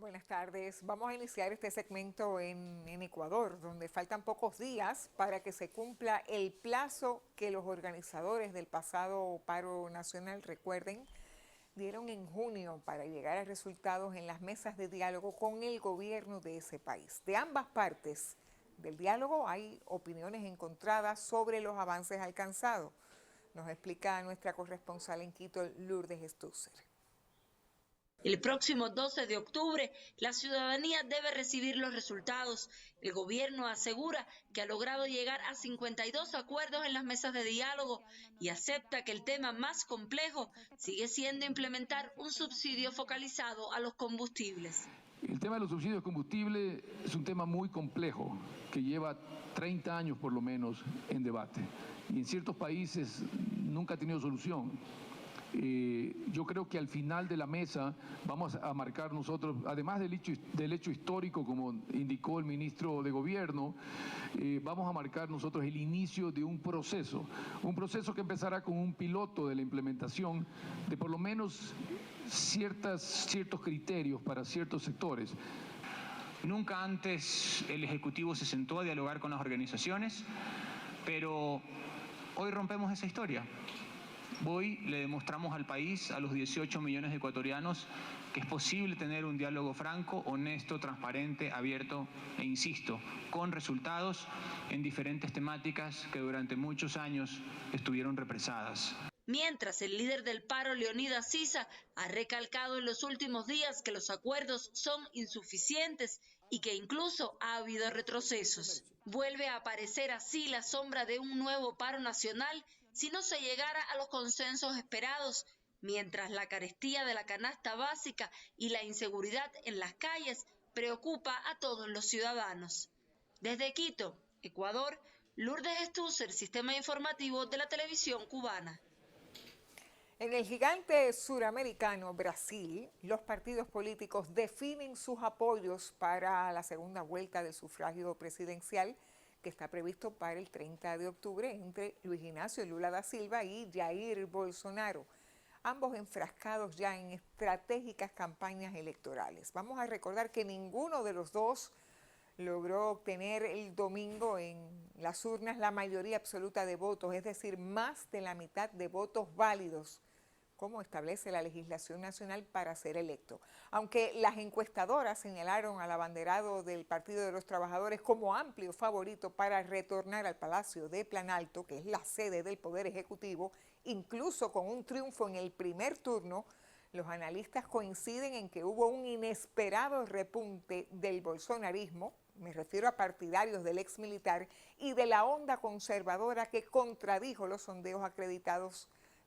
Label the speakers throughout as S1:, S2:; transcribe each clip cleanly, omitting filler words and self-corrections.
S1: Buenas tardes. Vamos a iniciar este segmento en Ecuador, donde faltan pocos días para que se cumpla el plazo que los organizadores del pasado paro nacional, recuerden, dieron en junio para llegar a resultados en las mesas de diálogo con el gobierno de ese país. De ambas partes del diálogo hay opiniones encontradas sobre los avances alcanzados. Nos explica nuestra corresponsal en Quito, Lourdes Stutzer.
S2: El próximo 12 de octubre, la ciudadanía debe recibir los resultados. El gobierno asegura que ha logrado llegar a 52 acuerdos en las mesas de diálogo y acepta que el tema más complejo sigue siendo implementar un subsidio focalizado a los combustibles.
S3: El tema de los subsidios de combustible es un tema muy complejo que lleva 30 años por lo menos en debate y en ciertos países nunca ha tenido solución. Yo creo que al final de la mesa vamos a marcar nosotros, además del hecho histórico, como indicó el ministro de Gobierno, vamos a marcar nosotros el inicio de un proceso que empezará con un piloto de la implementación de por lo menos ciertos criterios para ciertos sectores.
S4: Nunca antes el Ejecutivo se sentó a dialogar con las organizaciones, pero hoy rompemos esa historia. Hoy le demostramos al país, a los 18 millones de ecuatorianos, que es posible tener un diálogo franco, honesto, transparente, abierto e, insisto, con resultados en diferentes temáticas que durante muchos años estuvieron represadas.
S2: Mientras, el líder del paro, Leonidas Sisa, ha recalcado en los últimos días que los acuerdos son insuficientes y que incluso ha habido retrocesos. Vuelve a aparecer así la sombra de un nuevo paro nacional si no se llegara a los consensos esperados, mientras la carestía de la canasta básica y la inseguridad en las calles preocupa a todos los ciudadanos. Desde Quito, Ecuador, Lourdes Stutzer, Sistema Informativo de la Televisión Cubana.
S1: En el gigante suramericano Brasil, los partidos políticos definen sus apoyos para la segunda vuelta del sufragio presidencial que está previsto para el 30 de octubre entre Luis Ignacio Lula da Silva y Jair Bolsonaro, ambos enfrascados ya en estratégicas campañas electorales. Vamos a recordar que ninguno de los dos logró obtener el domingo en las urnas la mayoría absoluta de votos, es decir, más de la mitad de votos válidos, como establece la legislación nacional para ser electo. Aunque las encuestadoras señalaron al abanderado del Partido de los Trabajadores como amplio favorito para retornar al Palacio de Planalto, que es la sede del Poder Ejecutivo, incluso con un triunfo en el primer turno, los analistas coinciden en que hubo un inesperado repunte del bolsonarismo, me refiero a partidarios del ex militar, y de la onda conservadora que contradijo los sondeos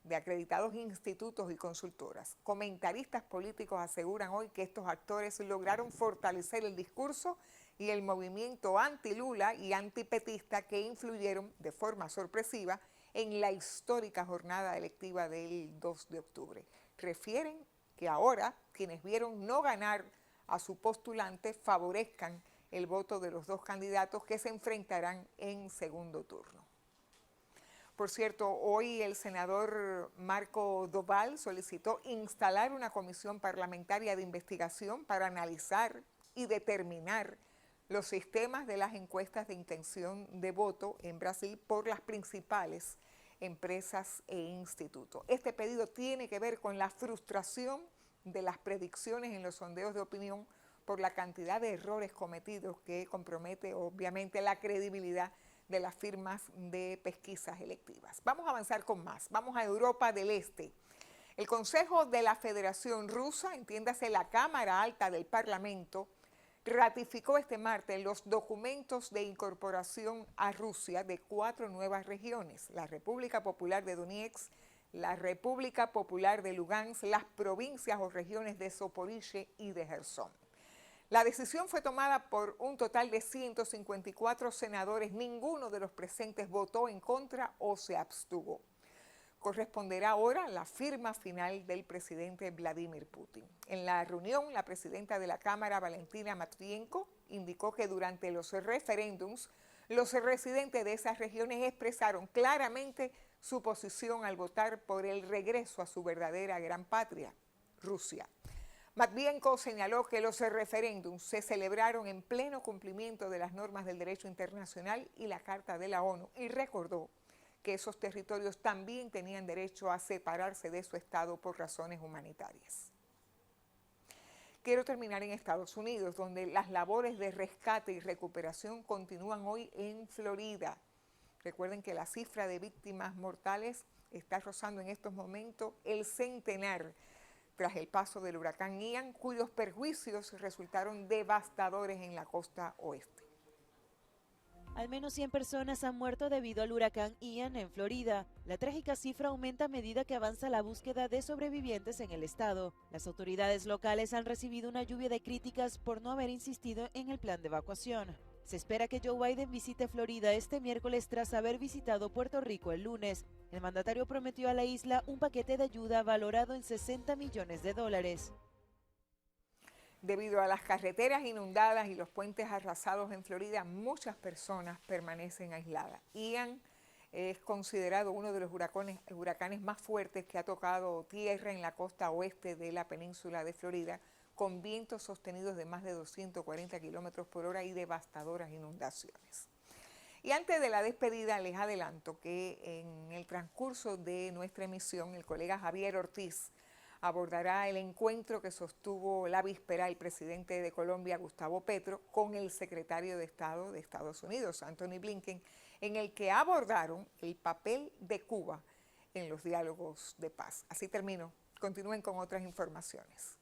S1: de acreditados institutos y consultoras. Comentaristas políticos aseguran hoy que estos actores lograron fortalecer el discurso y el movimiento anti-Lula y antipetista que influyeron de forma sorpresiva en la histórica jornada electiva del 2 de octubre. Refieren que ahora quienes vieron no ganar a su postulante favorezcan el voto de los dos candidatos que se enfrentarán en segundo turno. Por cierto, hoy el senador Marco Doval solicitó instalar una comisión parlamentaria de investigación para analizar y determinar los sistemas de las encuestas de intención de voto en Brasil por las principales empresas e institutos. Este pedido tiene que ver con la frustración de las predicciones en los sondeos de opinión por la cantidad de errores cometidos que compromete obviamente la credibilidad de las firmas de pesquisas electivas. Vamos a avanzar con más. Vamos a Europa del Este. El Consejo de la Federación Rusa, entiéndase la Cámara Alta del Parlamento, ratificó este martes los documentos de incorporación a Rusia de 4 nuevas regiones: la República Popular de Donetsk, la República Popular de Lugansk, las provincias o regiones de Zaporizhia y de Jersón. La decisión fue tomada por un total de 154 senadores. Ninguno de los presentes votó en contra o se abstuvo. Corresponderá ahora la firma final del presidente Vladimir Putin. En la reunión, la presidenta de la Cámara, Valentina Matvienko, indicó que durante los referéndums, los residentes de esas regiones expresaron claramente su posición al votar por el regreso a su verdadera gran patria, Rusia. Matvienko señaló que los referéndums se celebraron en pleno cumplimiento de las normas del derecho internacional y la Carta de la ONU y recordó que esos territorios también tenían derecho a separarse de su Estado por razones humanitarias. Quiero terminar en Estados Unidos, donde las labores de rescate y recuperación continúan hoy en Florida. Recuerden que la cifra de víctimas mortales está rozando en estos momentos el centenar tras el paso del huracán Ian, cuyos perjuicios resultaron devastadores en la costa oeste.
S5: Al menos 100 personas han muerto debido al huracán Ian en Florida. La trágica cifra aumenta a medida que avanza la búsqueda de sobrevivientes en el estado. Las autoridades locales han recibido una lluvia de críticas por no haber insistido en el plan de evacuación. Se espera que Joe Biden visite Florida este miércoles tras haber visitado Puerto Rico el lunes. El mandatario prometió a la isla un paquete de ayuda valorado en $60 millones.
S1: Debido a las carreteras inundadas y los puentes arrasados en Florida, muchas personas permanecen aisladas. Ian es considerado uno de los huracanes más fuertes que ha tocado tierra en la costa oeste de la península de Florida, con vientos sostenidos de más de 240 kilómetros por hora y devastadoras inundaciones. Y antes de la despedida, les adelanto que en el transcurso de nuestra emisión, el colega Javier Ortiz abordará el encuentro que sostuvo la víspera el presidente de Colombia, Gustavo Petro, con el secretario de Estado de Estados Unidos, Anthony Blinken, en el que abordaron el papel de Cuba en los diálogos de paz. Así termino. Continúen con otras informaciones.